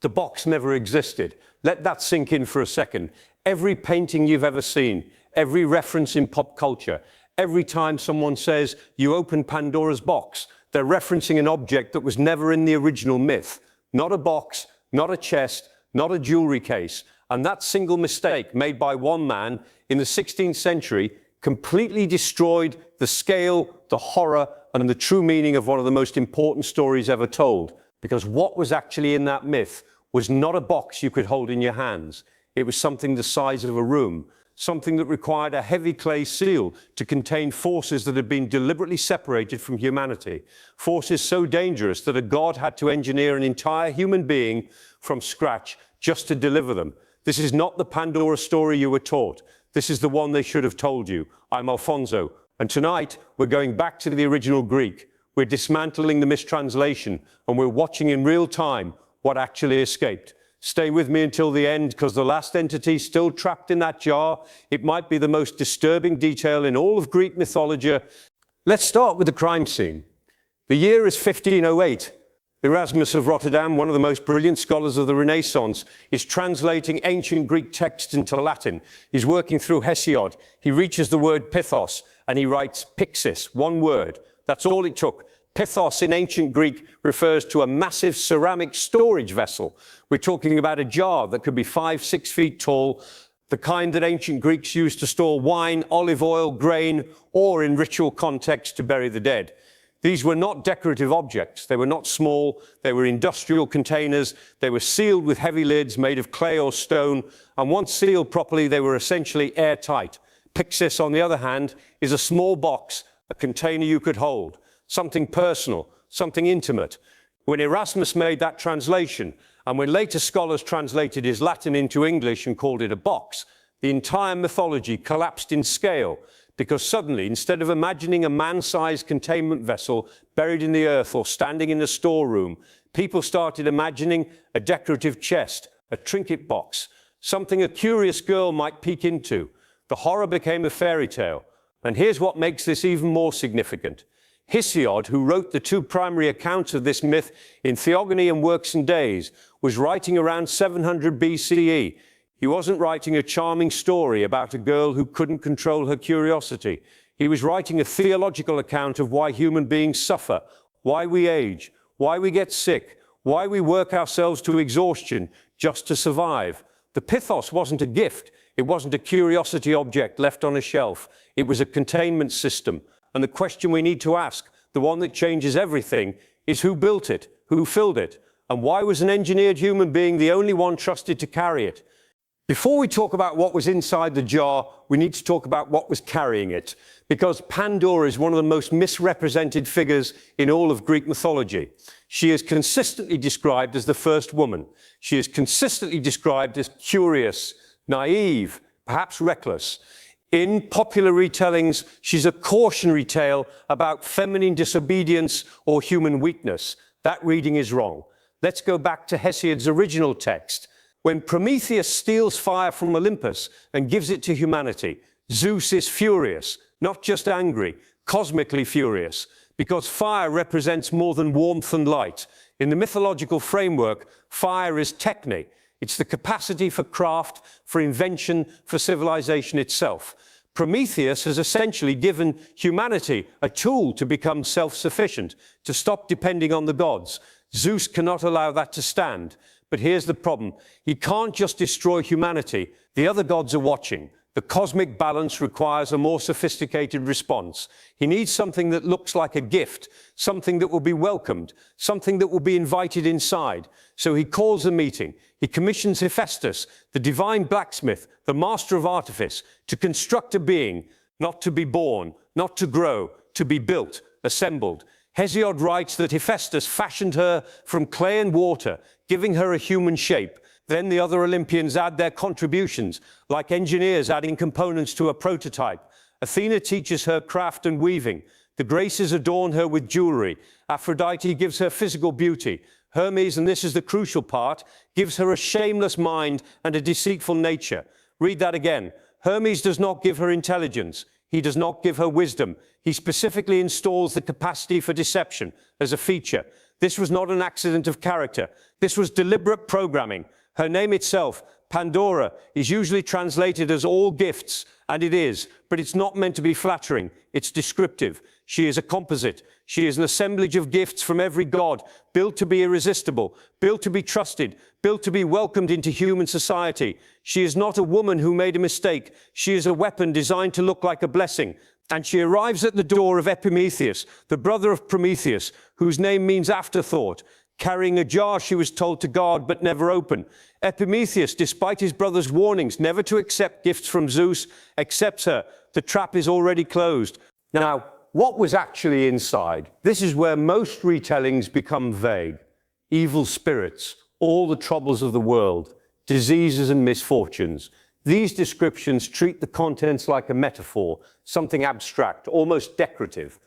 The box never existed. Let that sink in for a second. Every painting you've ever seen, every reference in pop culture, every time someone says you open Pandora's box, they're referencing an object that was never in the original myth. Not a box, not a chest, not a jewelry case. And that single mistake made by one man in the 16th century completely destroyed the scale, the horror, and the true meaning of one of the most important stories ever told. Because what was actually in that myth was not a box you could hold in your hands. It was something the size of a room, something that required a heavy clay seal to contain forces that had been deliberately separated from humanity, forces so dangerous that a god had to engineer an entire human being from scratch just to deliver them. This is not the Pandora story you were taught. This is the one they should have told you. I'm Alfonso, and tonight we're going back to the original Greek. We're dismantling the mistranslation, and we're watching in real time what actually escaped. Stay with me until the end, because the last entity still trapped in that jar, it might be the most disturbing detail in all of Greek mythology. Let's start with the crime scene. The year is 1508. Erasmus of Rotterdam, one of the most brilliant scholars of the Renaissance, is translating ancient Greek texts into Latin. He's working through Hesiod. He reaches the word Pithos, and he writes Pixis, one word. That's all it took. Pithos in ancient Greek refers to a massive ceramic storage vessel. We're talking about a jar that could be 5-6 feet tall, the kind that ancient Greeks used to store wine, olive oil, grain, or in ritual context to bury the dead. These were not decorative objects. They were not small. They were industrial containers. They were sealed with heavy lids made of clay or stone, and once sealed properly, they were essentially airtight. Pixis, on the other hand, is a small box, a container you could hold. Something personal, something intimate. When Erasmus made that translation, and when later scholars translated his Latin into English and called it a box, the entire mythology collapsed in scale, because suddenly, instead of imagining a man-sized containment vessel buried in the earth or standing in a storeroom, people started imagining a decorative chest, a trinket box, something a curious girl might peek into. The horror became a fairy tale. And here's what makes this even more significant. Hesiod, who wrote the two primary accounts of this myth in Theogony and Works and Days, was writing around 700 BCE. He wasn't writing a charming story about a girl who couldn't control her curiosity. He was writing a theological account of why human beings suffer, why we age, why we get sick, why we work ourselves to exhaustion just to survive. The Pithos wasn't a gift. It wasn't a curiosity object left on a shelf. It was a containment system. And the question we need to ask, the one that changes everything, is who built it, who filled it, and why was an engineered human being the only one trusted to carry it? Before we talk about what was inside the jar, we need to talk about what was carrying it, because Pandora is one of the most misrepresented figures in all of Greek mythology. She is consistently described as the first woman. She is consistently described as curious, naive, perhaps reckless. In popular retellings, she's a cautionary tale about feminine disobedience or human weakness. That reading is wrong. Let's go back to Hesiod's original text. When Prometheus steals fire from Olympus and gives it to humanity, Zeus is furious, not just angry, cosmically furious, because fire represents more than warmth and light. In the mythological framework, fire is techne. It's the capacity for craft, for invention, for civilization itself. Prometheus has essentially given humanity a tool to become self-sufficient, to stop depending on the gods. Zeus cannot allow that to stand. But here's the problem. He can't just destroy humanity. The other gods are watching. The cosmic balance requires a more sophisticated response. He needs something that looks like a gift, something that will be welcomed, something that will be invited inside. So he calls a meeting. He commissions Hephaestus, the divine blacksmith, the master of artifice, to construct a being, not to be born, not to grow, to be built, assembled. Hesiod writes that Hephaestus fashioned her from clay and water, giving her a human shape. Then the other Olympians add their contributions, like engineers adding components to a prototype. Athena teaches her craft and weaving. The Graces adorn her with jewelry. Aphrodite gives her physical beauty. Hermes, and this is the crucial part, gives her a shameless mind and a deceitful nature. Read that again. Hermes does not give her intelligence. He does not give her wisdom. He specifically installs the capacity for deception as a feature. This was not an accident of character. This was deliberate programming. Her name itself, Pandora, is usually translated as all gifts, and it is, but it's not meant to be flattering. It's descriptive. She is a composite. She is an assemblage of gifts from every god, built to be irresistible, built to be trusted, built to be welcomed into human society. She is not a woman who made a mistake. She is a weapon designed to look like a blessing. And she arrives at the door of Epimetheus, the brother of Prometheus, whose name means afterthought, carrying a jar she was told to guard but never open. Epimetheus, despite his brother's warnings never to accept gifts from Zeus, accepts her. The trap is already closed. Now, what was actually inside? This is where most retellings become vague. Evil spirits, all the troubles of the world, diseases and misfortunes. These descriptions treat the contents like a metaphor, something abstract, almost decorative.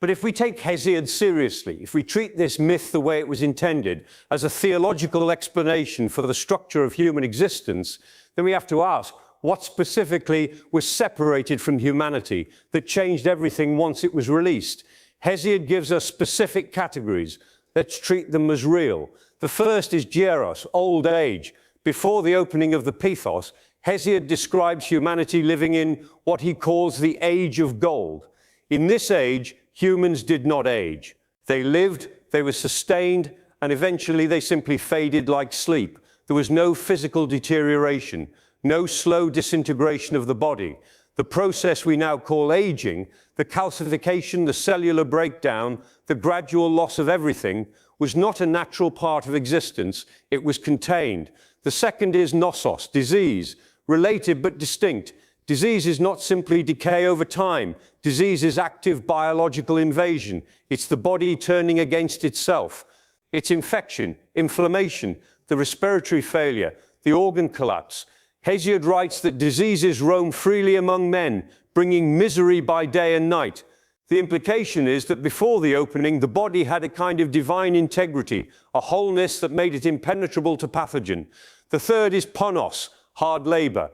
But if we take Hesiod seriously, if we treat this myth the way it was intended, as a theological explanation for the structure of human existence, then we have to ask, what specifically was separated from humanity that changed everything once it was released? Hesiod gives us specific categories. Let's treat them as real. The first is geros, old age. Before the opening of the Pithos, Hesiod describes humanity living in what he calls the age of gold. In this age, humans did not age. They lived, they were sustained, and eventually they simply faded like sleep. There was no physical deterioration, no slow disintegration of the body. The process we now call aging, the calcification, the cellular breakdown, the gradual loss of everything, was not a natural part of existence. It was contained. The second is nosos, disease, related but distinct. Disease is not simply decay over time. Disease is active biological invasion. It's the body turning against itself. It's infection, inflammation, the respiratory failure, the organ collapse. Hesiod writes that diseases roam freely among men, bringing misery by day and night. The implication is that before the opening, the body had a kind of divine integrity, a wholeness that made it impenetrable to pathogen. The third is ponos, hard labor.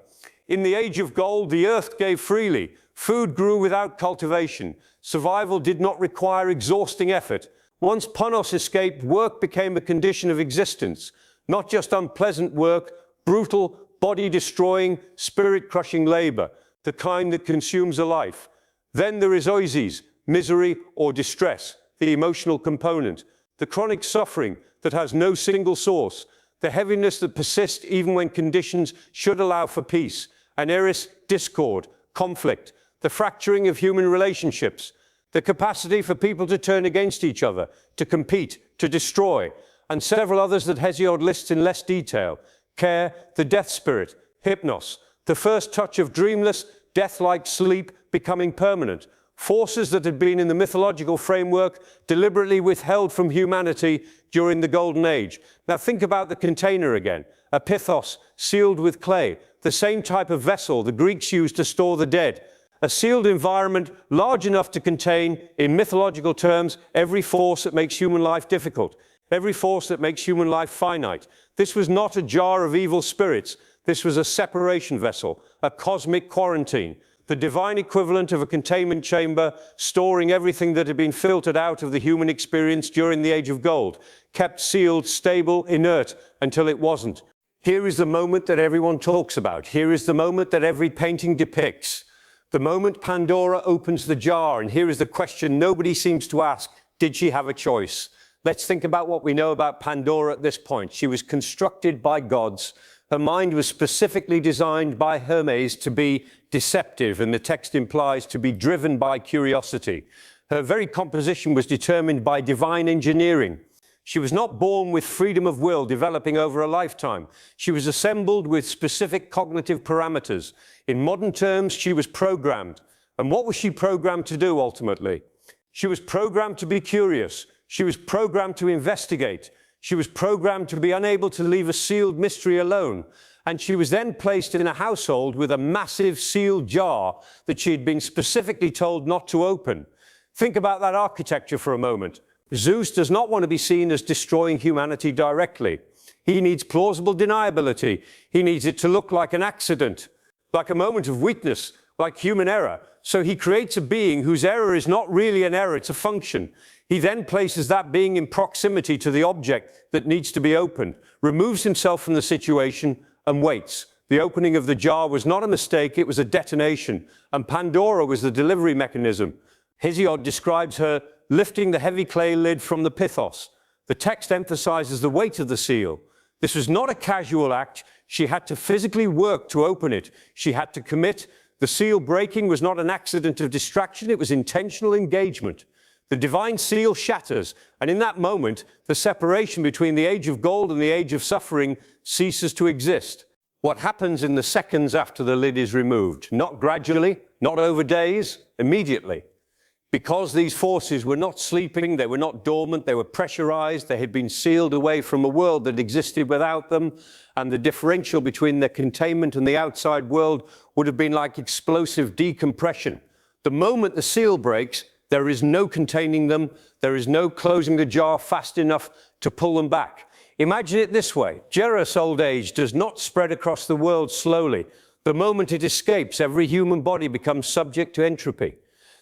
In the age of gold, the earth gave freely. Food grew without cultivation. Survival did not require exhausting effort. Once ponos escaped, work became a condition of existence. Not just unpleasant work, brutal, body-destroying, spirit-crushing labor, the kind that consumes a life. Then there is oises, misery or distress, the emotional component, the chronic suffering that has no single source, the heaviness that persists even when conditions should allow for peace, and eris, discord, conflict, the fracturing of human relationships, the capacity for people to turn against each other, to compete, to destroy, and several others that Hesiod lists in less detail. Care, the death spirit, hypnos, the first touch of dreamless, death-like sleep becoming permanent, forces that had been in the mythological framework deliberately withheld from humanity during the Golden Age. Now think about the container again, a pithos sealed with clay, the same type of vessel the Greeks used to store the dead, a sealed environment large enough to contain, in mythological terms, every force that makes human life difficult, every force that makes human life finite. This was not a jar of evil spirits. This was a separation vessel, a cosmic quarantine, the divine equivalent of a containment chamber, storing everything that had been filtered out of the human experience during the Age of Gold, kept sealed, stable, inert, until it wasn't. Here is the moment that everyone talks about. Here is the moment that every painting depicts. The moment Pandora opens the jar, and here is the question nobody seems to ask: did she have a choice? Let's think about what we know about Pandora at this point. She was constructed by gods. Her mind was specifically designed by Hermes to be deceptive, and the text implies to be driven by curiosity. Her very composition was determined by divine engineering. She was not born with freedom of will developing over a lifetime. She was assembled with specific cognitive parameters. In modern terms, she was programmed. And what was she programmed to do ultimately? She was programmed to be curious. She was programmed to investigate. She was programmed to be unable to leave a sealed mystery alone. And she was then placed in a household with a massive sealed jar that she had been specifically told not to open. Think about that architecture for a moment. Zeus does not want to be seen as destroying humanity directly. He needs plausible deniability. He needs it to look like an accident, like a moment of weakness, like human error. So he creates a being whose error is not really an error, it's a function. He then places that being in proximity to the object that needs to be opened, removes himself from the situation, and waits. The opening of the jar was not a mistake, it was a detonation, and Pandora was the delivery mechanism. Hesiod describes her lifting the heavy clay lid from the Pithos. The text emphasizes the weight of the seal. This was not a casual act. She had to physically work to open it. She had to commit. The seal breaking was not an accident of distraction, it was intentional engagement. The divine seal shatters, and in that moment, the separation between the age of gold and the age of suffering ceases to exist. What happens in the seconds after the lid is removed? Not gradually, not over days, immediately. Because these forces were not sleeping, they were not dormant, they were pressurized, they had been sealed away from a world that existed without them, and the differential between their containment and the outside world would have been like explosive decompression. The moment the seal breaks, there is no containing them, there is no closing the jar fast enough to pull them back. Imagine it this way: Jerus old age does not spread across the world slowly. The moment it escapes, every human body becomes subject to entropy.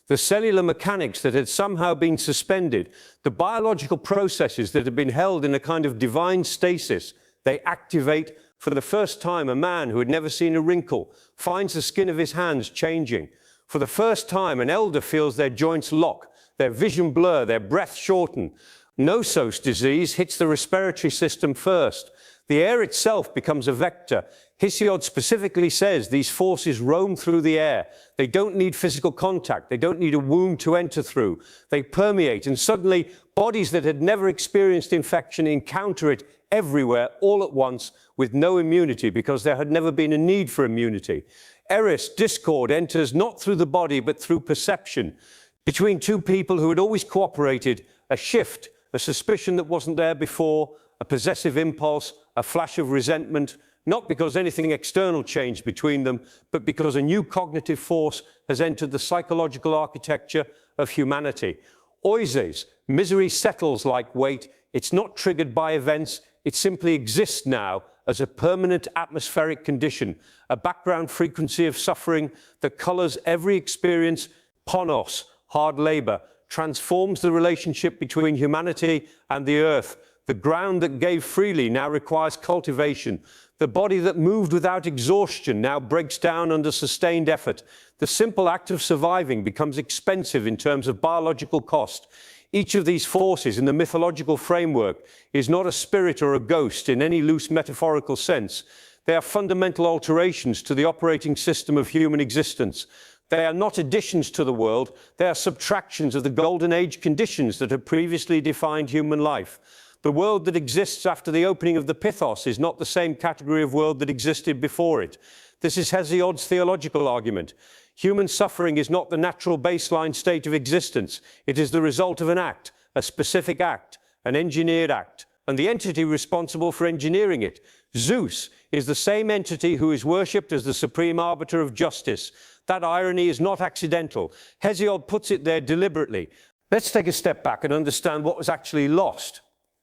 The cellular mechanics that had somehow been suspended, the biological processes that had been held in a kind of divine stasis, they activate. For the first time, a man who had never seen a wrinkle finds the skin of his hands changing. For the first time, an elder feels their joints lock, their vision blur, their breath shorten. Nosos disease hits the respiratory system first. The air itself becomes a vector. Hesiod specifically says these forces roam through the air. They don't need physical contact. They don't need a wound to enter through. They permeate, and suddenly bodies that had never experienced infection encounter it everywhere, all at once, with no immunity, because there had never been a need for immunity. Eris, discord, enters not through the body, but through perception. Between two people who had always cooperated, a shift, a suspicion that wasn't there before, a possessive impulse, a flash of resentment, not because anything external changed between them, but because a new cognitive force has entered the psychological architecture of humanity. Oises, misery settles like weight. It's not triggered by events. It simply exists now as a permanent atmospheric condition, a background frequency of suffering that colors every experience. Ponos, hard labor, transforms the relationship between humanity and the earth. The ground that gave freely now requires cultivation. The body that moved without exhaustion now breaks down under sustained effort. The simple act of surviving becomes expensive in terms of biological cost. Each of these forces in the mythological framework is not a spirit or a ghost in any loose metaphorical sense. They are fundamental alterations to the operating system of human existence. They are not additions to the world, they are subtractions of the golden age conditions that have previously defined human life. The world that exists after the opening of the Pithos is not the same category of world that existed before it. This is Hesiod's theological argument. Human suffering is not the natural baseline state of existence. It is the result of an act, a specific act, an engineered act, and the entity responsible for engineering it, Zeus, is the same entity who is worshipped as the supreme arbiter of justice. That irony is not accidental. Hesiod puts it there deliberately. Let's take a step back and understand what was actually lost.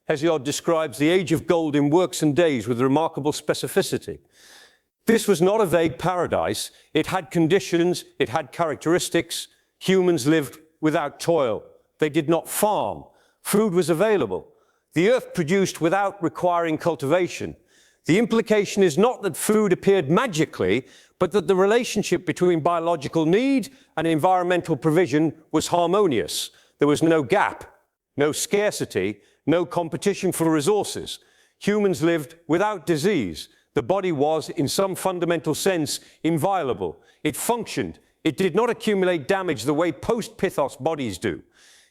Hesiod describes the age of gold in Works and Days with remarkable specificity. This was not a vague paradise. It had conditions, it had characteristics. Humans lived without toil. They did not farm. Food was available. The earth produced without requiring cultivation. The implication is not that food appeared magically, but that the relationship between biological need and environmental provision was harmonious. There was no gap, no scarcity, no competition for resources. Humans lived without disease. The body was, in some fundamental sense, inviolable. It functioned. It did not accumulate damage the way post-Pithos bodies do.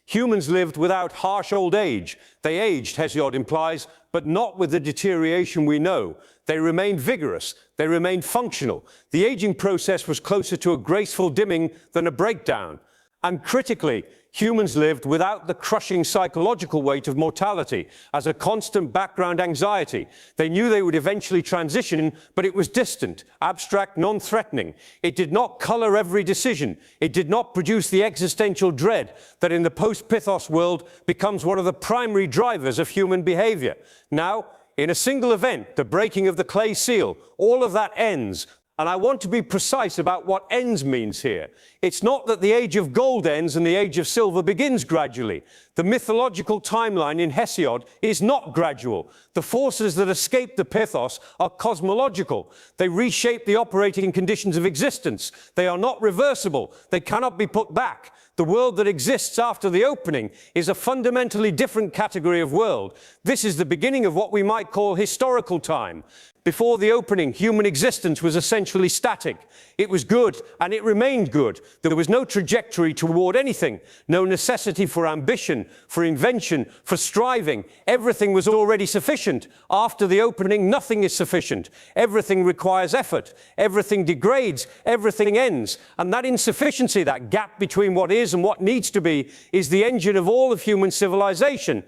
Humans lived without harsh old age. They aged, Hesiod implies, but not with the deterioration we know. They remained vigorous. They remained functional. The aging process was closer to a graceful dimming than a breakdown. And critically, humans lived without the crushing psychological weight of mortality as a constant background anxiety. They knew they would eventually transition, but it was distant, abstract, non-threatening. It did not color every decision. It did not produce the existential dread that in the post-Pithos world becomes one of the primary drivers of human behavior. Now, in a single event, the breaking of the clay seal, all of that ends, And I want to be precise about what ends means here. It's not that the age of gold ends and the age of silver begins gradually. The mythological timeline in Hesiod is not gradual. The forces that escape the Pithos are cosmological. They reshape the operating conditions of existence. They are not reversible. They cannot be put back. The world that exists after the opening is a fundamentally different category of world. This is the beginning of what we might call historical time. Before the opening, human existence was essentially static. It was good, and it remained good. There was no trajectory toward anything, no necessity for ambition, for invention, for striving. Everything was already sufficient. After the opening, nothing is sufficient. Everything requires effort. Everything degrades. Everything ends. And that insufficiency, that gap between what is and what needs to be, is the engine of all of human civilization.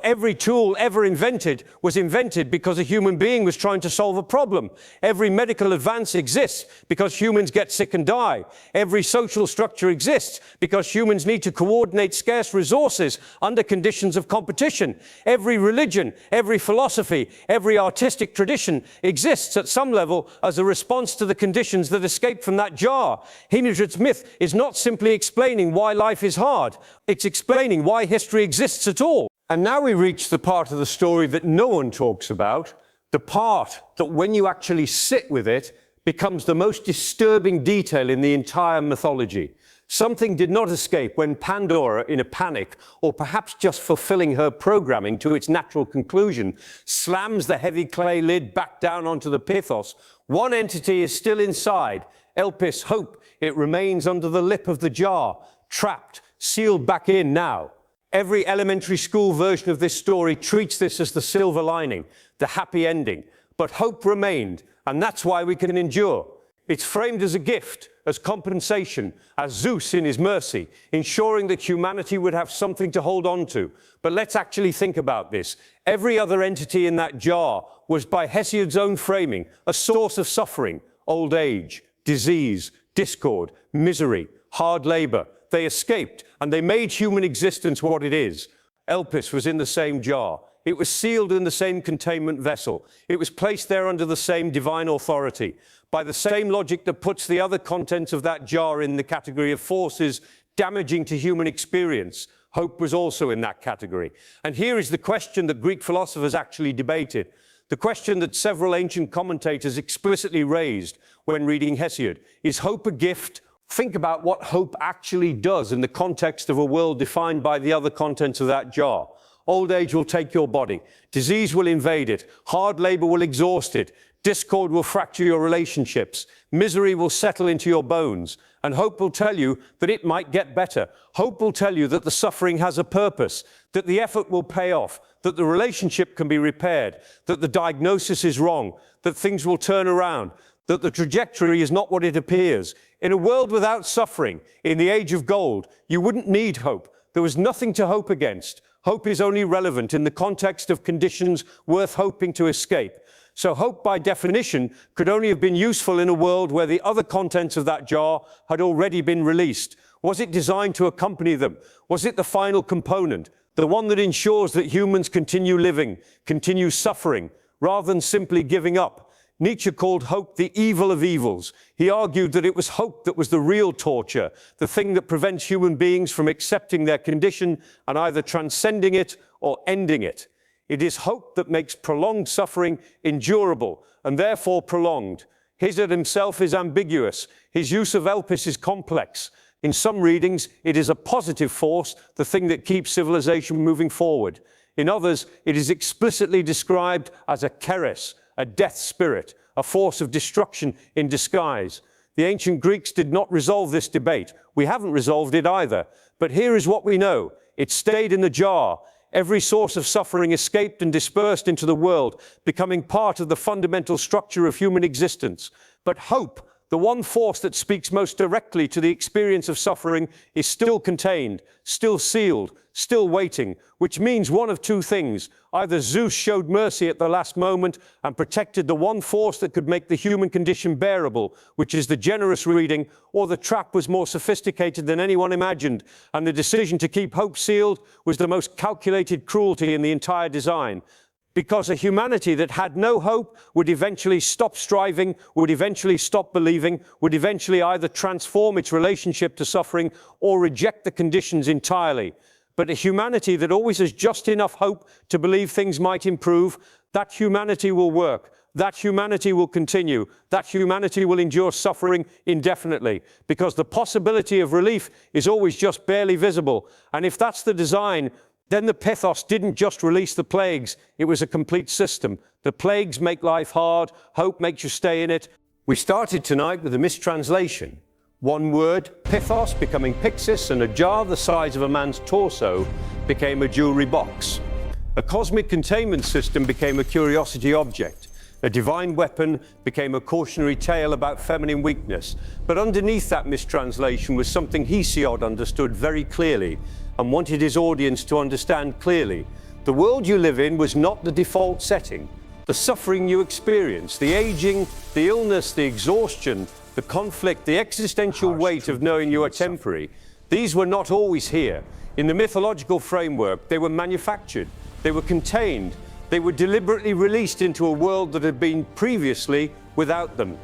Every tool ever invented was invented because a human being was trying to solve a problem. Every medical advance exists because humans get sick and die. Every social structure exists because humans need to coordinate scarce resources under conditions of competition. Every religion, every philosophy, every artistic tradition exists at some level as a response to the conditions that escape from that jar. Hesiod's myth is not simply explaining why life is hard. It's explaining why history exists at all. And now we reach the part of the story that no one talks about, the part that when you actually sit with it becomes the most disturbing detail in the entire mythology. Something did not escape when Pandora, in a panic, or perhaps just fulfilling her programming to its natural conclusion, slams the heavy clay lid back down onto the Pithos. One entity is still inside, Elpis, hope. It remains under the lip of the jar, trapped, sealed back in now. Every elementary school version of this story treats this as the silver lining, the happy ending. But hope remained, and that's why we can endure. It's framed as a gift, as compensation, as Zeus in his mercy, ensuring that humanity would have something to hold on to. But let's actually think about this. Every other entity in that jar was, by Hesiod's own framing, a source of suffering, old age, disease, discord, misery, hard labor. They escaped, and they made human existence what it is. Elpis was in the same jar. It was sealed in the same containment vessel. It was placed there under the same divine authority. By the same logic that puts the other contents of that jar in the category of forces damaging to human experience, hope was also in that category. And here is the question that Greek philosophers actually debated, the question that several ancient commentators explicitly raised when reading Hesiod. Is hope a gift? Think about what hope actually does in the context of a world defined by the other contents of that jar. Old age will take your body. Disease will invade it. Hard labor will exhaust it. Discord will fracture your relationships. Misery will settle into your bones. And hope will tell you that it might get better. Hope will tell you that the suffering has a purpose, that the effort will pay off, that the relationship can be repaired, that the diagnosis is wrong, that things will turn around, that the trajectory is not what it appears. In a world without suffering, in the age of gold, you wouldn't need hope. There was nothing to hope against. Hope is only relevant in the context of conditions worth hoping to escape. So hope, by definition, could only have been useful in a world where the other contents of that jar had already been released. Was it designed to accompany them? Was it the final component, the one that ensures that humans continue living, continue suffering, rather than simply giving up? Nietzsche called hope the evil of evils. He argued that it was hope that was the real torture, the thing that prevents human beings from accepting their condition and either transcending it or ending it. It is hope that makes prolonged suffering endurable and therefore prolonged. Hesiod himself is ambiguous. His use of Elpis is complex. In some readings, it is a positive force, the thing that keeps civilization moving forward. In others, it is explicitly described as a keres, a death spirit, a force of destruction in disguise. The ancient Greeks did not resolve this debate. We haven't resolved it either. But here is what we know. It stayed in the jar. Every source of suffering escaped and dispersed into the world, becoming part of the fundamental structure of human existence. But hope, the one force that speaks most directly to the experience of suffering, is still contained, still sealed, still waiting, which means one of two things. Either Zeus showed mercy at the last moment and protected the one force that could make the human condition bearable, which is the generous reading, or the trap was more sophisticated than anyone imagined, and the decision to keep hope sealed was the most calculated cruelty in the entire design. Because a humanity that had no hope would eventually stop striving, would eventually stop believing, would eventually either transform its relationship to suffering or reject the conditions entirely. But a humanity that always has just enough hope to believe things might improve, that humanity will work. That humanity will continue. That humanity will endure suffering indefinitely, because the possibility of relief is always just barely visible. And if that's the design, then the Pithos didn't just release the plagues, it was a complete system. The plagues make life hard, hope makes you stay in it. We started tonight with a mistranslation. One word, Pithos, becoming Pixis, and a jar the size of a man's torso became a jewelry box. A cosmic containment system became a curiosity object. A divine weapon became a cautionary tale about feminine weakness. But underneath that mistranslation was something Hesiod understood very clearly and wanted his audience to understand clearly. The world you live in was not the default setting. The suffering you experience, the aging, the illness, the exhaustion, the conflict, the existential weight of knowing you are temporary, these were not always here. In the mythological framework, they were manufactured, they were contained, they were deliberately released into a world that had been previously without them.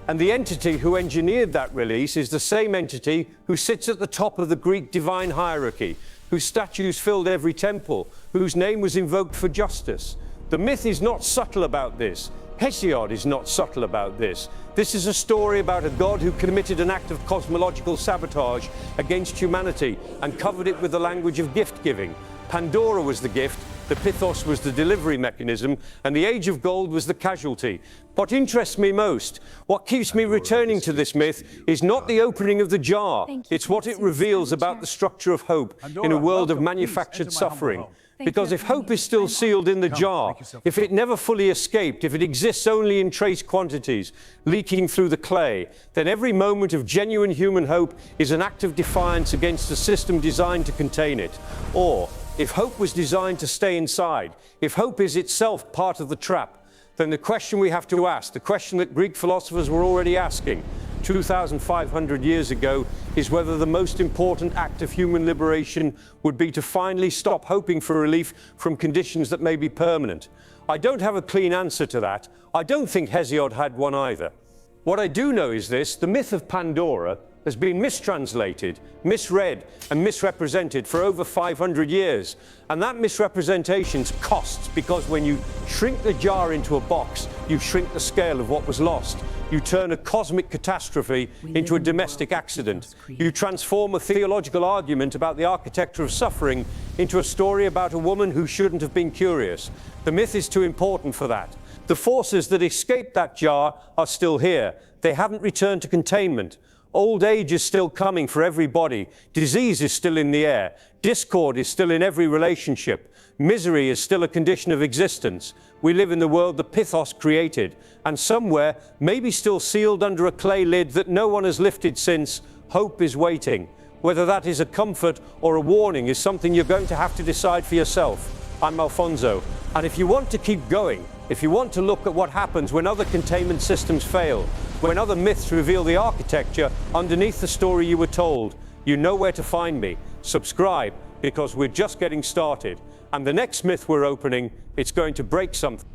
And the entity who engineered that release is the same entity who sits at the top of the Greek divine hierarchy, whose statues filled every temple, whose name was invoked for justice. The myth is not subtle about this. Hesiod is not subtle about this. This is a story about a god who committed an act of cosmological sabotage against humanity and covered it with the language of gift-giving. Pandora was the gift, the Pithos was the delivery mechanism, and the Age of Gold was the casualty. What interests me most, what keeps me returning to this myth, is not the opening of the jar. It's what it reveals about the structure of hope in a world of manufactured suffering. Because if hope is still sealed in the jar, if it never fully escaped, if it exists only in trace quantities, leaking through the clay, then every moment of genuine human hope is an act of defiance against a system designed to contain it. Or, if hope was designed to stay inside, if hope is itself part of the trap, then the question we have to ask, the question that Greek philosophers were already asking 2,500 years ago, is whether the most important act of human liberation would be to finally stop hoping for relief from conditions that may be permanent. I don't have a clean answer to that. I don't think Hesiod had one either. What I do know is this: the myth of Pandora has been mistranslated, misread, and misrepresented for over 500 years. And that misrepresentation costs, because when you shrink the jar into a box, you shrink the scale of what was lost. You turn a cosmic catastrophe into a domestic accident. You transform a theological argument about the architecture of suffering into a story about a woman who shouldn't have been curious. The myth is too important for that. The forces that escaped that jar are still here. They haven't returned to containment. Old age is still coming for everybody. Disease is still in the air. Discord is still in every relationship. Misery is still a condition of existence. We live in the world the Pithos created, and somewhere, maybe still sealed under a clay lid that no one has lifted since, hope is waiting. Whether that is a comfort or a warning is something you're going to have to decide for yourself. I'm Alfonso, and if you want to keep going, if you want to look at what happens when other containment systems fail, when other myths reveal the architecture underneath the story you were told, you know where to find me. Subscribe, because we're just getting started. And the next myth we're opening, it's going to break something.